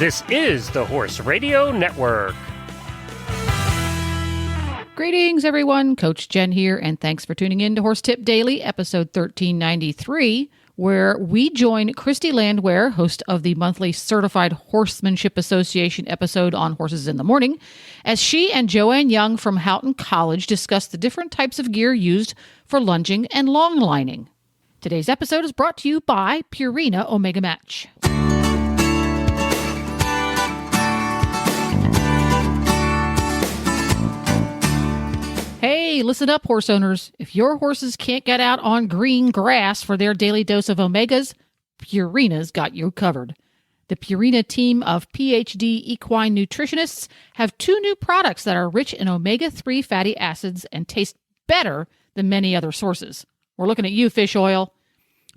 This is the Horse Radio Network. Greetings, everyone. Coach Jen here, and thanks for tuning in to Horse Tip Daily, episode 1393, where we join Christy Landwehr, host of the monthly Certified Horsemanship Association episode on Horses in the Morning, as she and Joanne Young from Houghton College discuss the different types of gear used for lunging and long lining. Today's episode is brought to you by Purina Omega Match. Hey, listen up, horse owners. If your horses can't get out on green grass for their daily dose of omegas, Purina's got you covered. The Purina team of PhD equine nutritionists have 2 new products that are rich in omega-3 fatty acids and taste better than many other sources. We're looking at you, fish oil.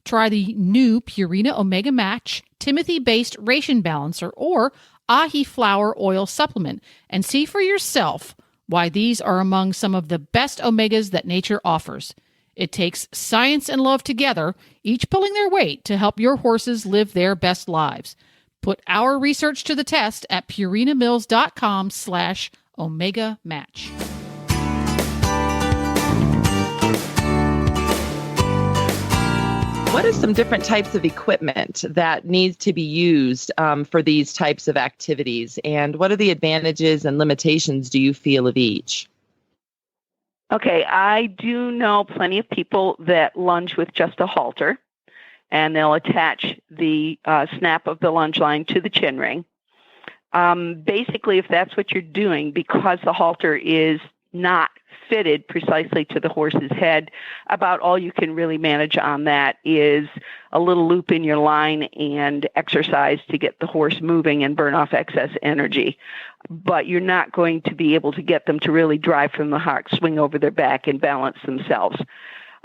Try the new Purina Omega Match Timothy-based ration balancer or ahi flower oil supplement and see for yourself why these are among some of the best omegas that nature offers. It takes science and love together, each pulling their weight to help your horses live their best lives. Put our research to the test at purinamills.com/omega match. What are some different types of equipment that needs to be used for these types of activities? And what are the advantages and limitations do you feel of each? Okay, I do know plenty of people that lunge with just a halter, and they'll attach the snap of the lunge line to the chin ring. Basically, if that's what you're doing, because the halter is not fitted precisely to the horse's head, about all you can really manage on that is a little loop in your line and exercise to get the horse moving and burn off excess energy. But you're not going to be able to get them to really drive from the heart, swing over their back, and balance themselves.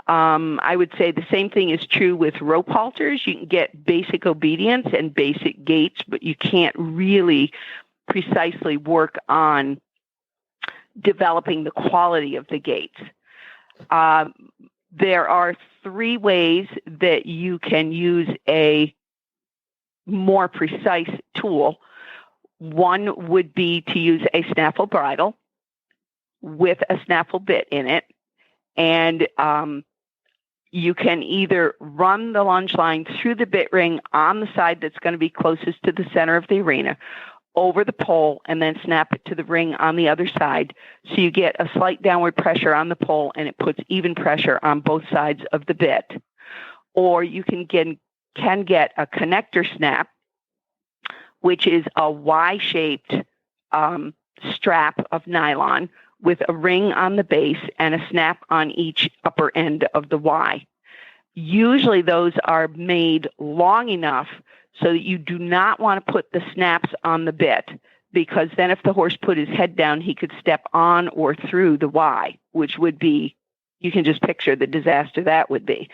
I would say the same thing is true with rope halters. You can get basic obedience and basic gaits, but you can't really precisely work on developing the quality of the gaits. There are 3 ways that you can use a more precise tool. One would be to use a snaffle bridle with a snaffle bit in it. And you can either run the lunge line through the bit ring on the side that's going to be closest to the center of the arena, over the pole, and then snap it to the ring on the other side. So you get a slight downward pressure on the pole, and it puts even pressure on both sides of the bit. Or you can get a connector snap, which is a Y-shaped strap of nylon with a ring on the base and a snap on each upper end of the Y. Usually those are made long enough so that you do not want to put the snaps on the bit, because then if the horse put his head down, he could step on or through the Y, which would be, you can just picture the disaster that would be.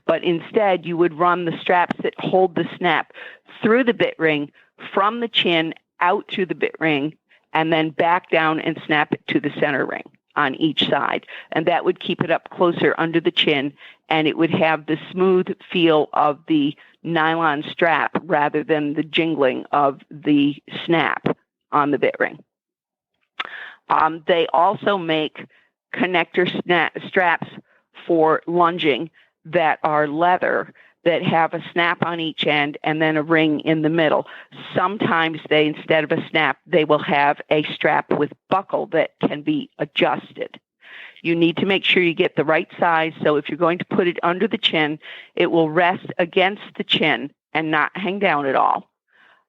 But instead, you would run the straps that hold the snap through the bit ring, from the chin out through the bit ring, and then back down and snap it to the center ring on each side. And that would keep it up closer under the chin, and it would have the smooth feel of the nylon strap rather than the jingling of the snap on the bit ring. They also make connector straps for lunging that are leather, that have a snap on each end and then a ring in the middle. Sometimes they, instead of a snap, they will have a strap with buckle that can be adjusted. You need to make sure you get the right size. So if you're going to put it under the chin, it will rest against the chin and not hang down at all.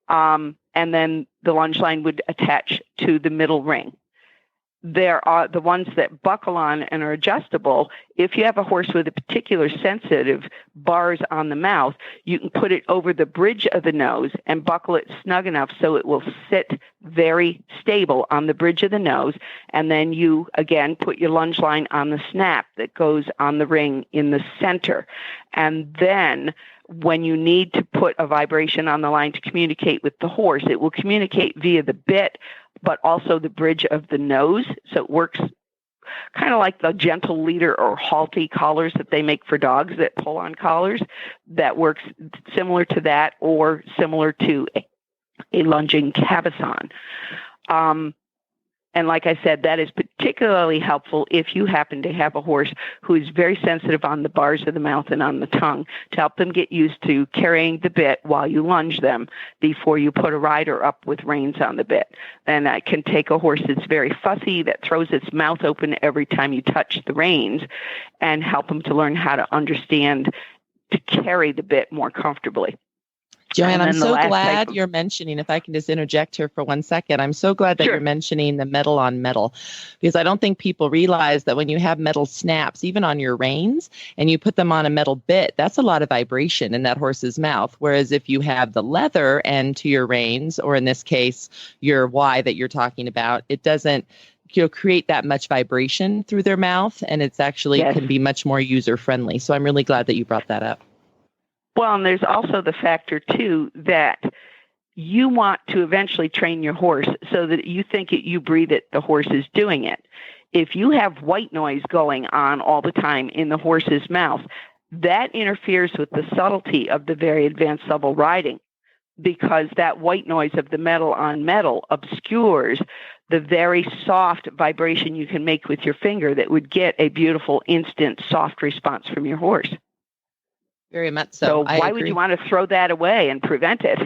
And then the lunge line would attach to the middle ring. There are the ones that buckle on and are adjustable. If you have a horse with a particular sensitive bars on the mouth, you can put it over the bridge of the nose and buckle it snug enough so it will sit very stable on the bridge of the nose. And then you, again, put your lunge line on the snap that goes on the ring in the center. And then when you need to put a vibration on the line to communicate with the horse, it will communicate via the bit, but also the bridge of the nose. So it works kind of like the gentle leader or halty collars that they make for dogs that pull on collars. That works similar to that, or similar to a lunging cabochon. And like I said, that is particularly helpful if you happen to have a horse who is very sensitive on the bars of the mouth and on the tongue, to help them get used to carrying the bit while you lunge them before you put a rider up with reins on the bit. And that can take a horse that's very fussy, that throws its mouth open every time you touch the reins, and help them to learn how to understand to carry the bit more comfortably. Joanne, I'm so glad you're mentioning, if I can just interject here for 1 second, I'm so glad that Sure. you're mentioning the metal on metal, because I don't think people realize that when you have metal snaps, even on your reins, and you put them on a metal bit, that's a lot of vibration in that horse's mouth. Whereas if you have the leather end to your reins, or in this case, your Y that you're talking about, it doesn't create that much vibration through their mouth, and it's actually Yes. can be much more user friendly. So I'm really glad that you brought that up. Well, and there's also the factor, too, that you want to eventually train your horse so that you think it, you breathe it, the horse is doing it. If you have white noise going on all the time in the horse's mouth, that interferes with the subtlety of the very advanced level riding, because that white noise of the metal on metal obscures the very soft vibration you can make with your finger that would get a beautiful, instant, soft response from your horse. Very much so. So I why agree. would you want to throw that away and prevent it?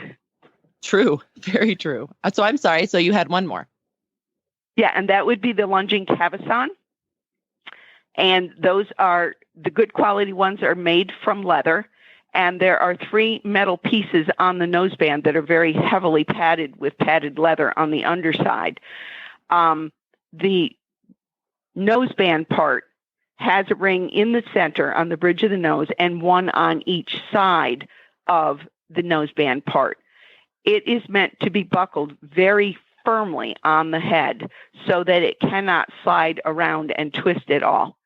True. Very true. So I'm sorry. So you had one more. Yeah, and that would be the lunging cabochon. And those are the good quality ones are made from leather. And there are 3 metal pieces on the noseband that are very heavily padded with padded leather on the underside. The noseband part has a ring in the center on the bridge of the nose and one on each side of the noseband part. It is meant to be buckled very firmly on the head so that it cannot slide around and twist at all.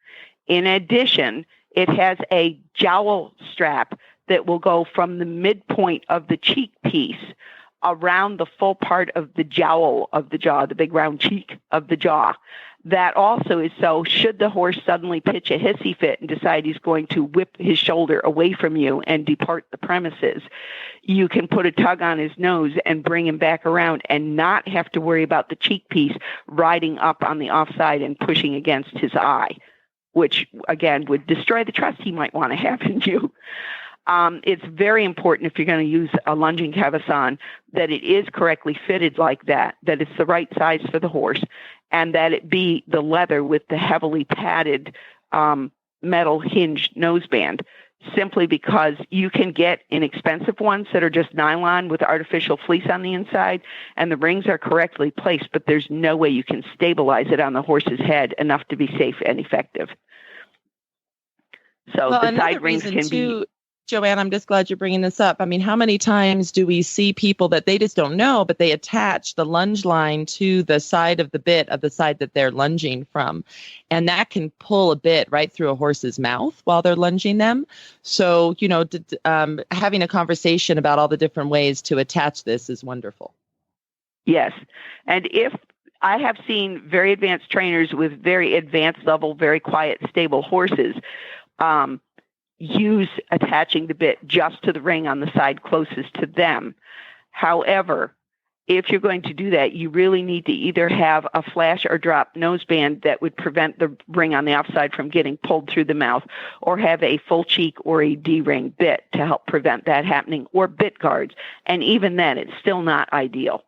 In addition, it has a jowl strap that will go from the midpoint of the cheek piece around the full part of the jowl of the jaw, the big round cheek of the jaw. That also is so, should the horse suddenly pitch a hissy fit and decide he's going to whip his shoulder away from you and depart the premises, you can put a tug on his nose and bring him back around and not have to worry about the cheek piece riding up on the offside and pushing against his eye, which, again, would destroy the trust he might want to have in you. It's very important, if you're going to use a lunging cabochon, that it is correctly fitted like that it's the right size for the horse, and that it be the leather with the heavily padded metal hinged noseband, simply because you can get inexpensive ones that are just nylon with artificial fleece on the inside, and the rings are correctly placed, but there's no way you can stabilize it on the horse's head enough to be safe and effective. So the side rings can be... Joanne, I'm just glad you're bringing this up. I mean, how many times do we see people that they just don't know, but they attach the lunge line to the side of the bit of the side that they're lunging from, and that can pull a bit right through a horse's mouth while they're lunging them. So, having a conversation about all the different ways to attach this is wonderful. Yes. And if I have seen very advanced trainers with very advanced level, very quiet, stable horses, use attaching the bit just to the ring on the side closest to them. However, if you're going to do that, you really need to either have a flash or drop noseband that would prevent the ring on the offside from getting pulled through the mouth, or have a full cheek or a D-ring bit to help prevent that happening, or bit guards. And even then, it's still not ideal.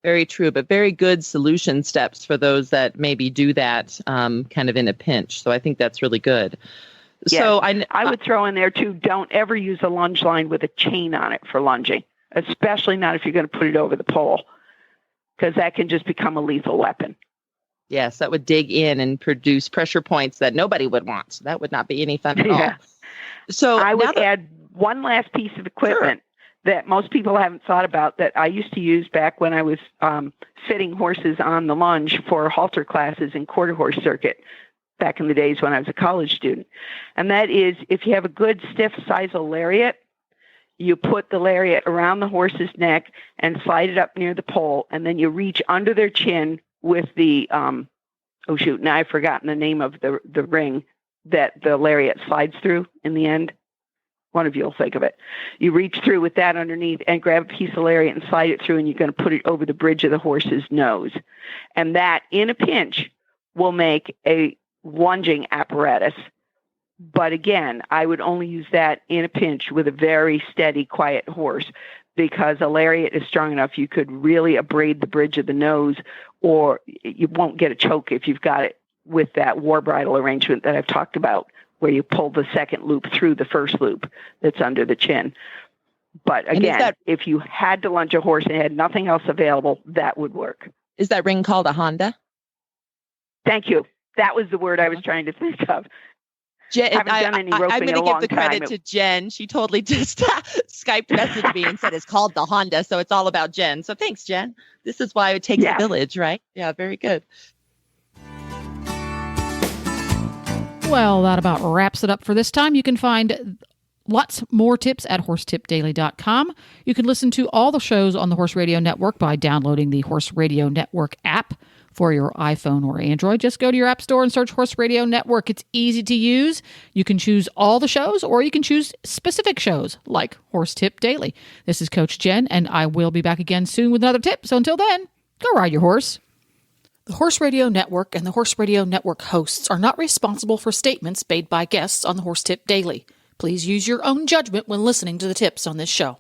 Very true, but very good solution steps for those that maybe do that kind of in a pinch. So I think that's really good. Yes. So I would throw in there, too, don't ever use a lunge line with a chain on it for lunging, especially not if you're going to put it over the pole, because that can just become a lethal weapon. Yes, that would dig in and produce pressure points that nobody would want. So that would not be any fun at all. So I would add one last piece of equipment that most people haven't thought about that I used to use back when I was fitting horses on the lunge for halter classes in quarter horse circuit, back in the days when I was a college student. And that is, if you have a good stiff sisal lariat, you put the lariat around the horse's neck and slide it up near the pole, and then you reach under their chin with the, now I've forgotten the name of the ring that the lariat slides through in the end. One of you will think of it. You reach through with that underneath and grab a piece of lariat and slide it through, and you're going to put it over the bridge of the horse's nose. And that, in a pinch, will make a lunging apparatus. But again, I would only use that in a pinch with a very steady, quiet horse, because a lariat is strong enough you could really abrade the bridge of the nose, or you won't get a choke if you've got it with that war bridle arrangement that I've talked about, where you pull the second loop through the first loop that's under the chin. But again, if you had to lunge a horse and had nothing else available, that would work. Is that ring called a Honda? Thank you. That was the word I was trying to think of. Jen, haven't done any roping I'm in a going to long give the time. credit to Jen. She totally just Skyped messaged me and said it's called the Honda, so it's all about Jen. So thanks, Jen. This is why it takes a village, right? Yeah, very good. Well, that about wraps it up for this time. You can find lots more tips at horsetipdaily.com. You can listen to all the shows on the Horse Radio Network by downloading the Horse Radio Network app for your iPhone or Android. Just go to your app store and search Horse Radio Network. It's easy to use. You can choose all the shows, or you can choose specific shows like Horse Tip Daily. This is Coach Jen, and I will be back again soon with another tip. So until then, go ride your horse. The Horse Radio Network and the Horse Radio Network hosts are not responsible for statements made by guests on the Horse Tip Daily. Please use your own judgment when listening to the tips on this show.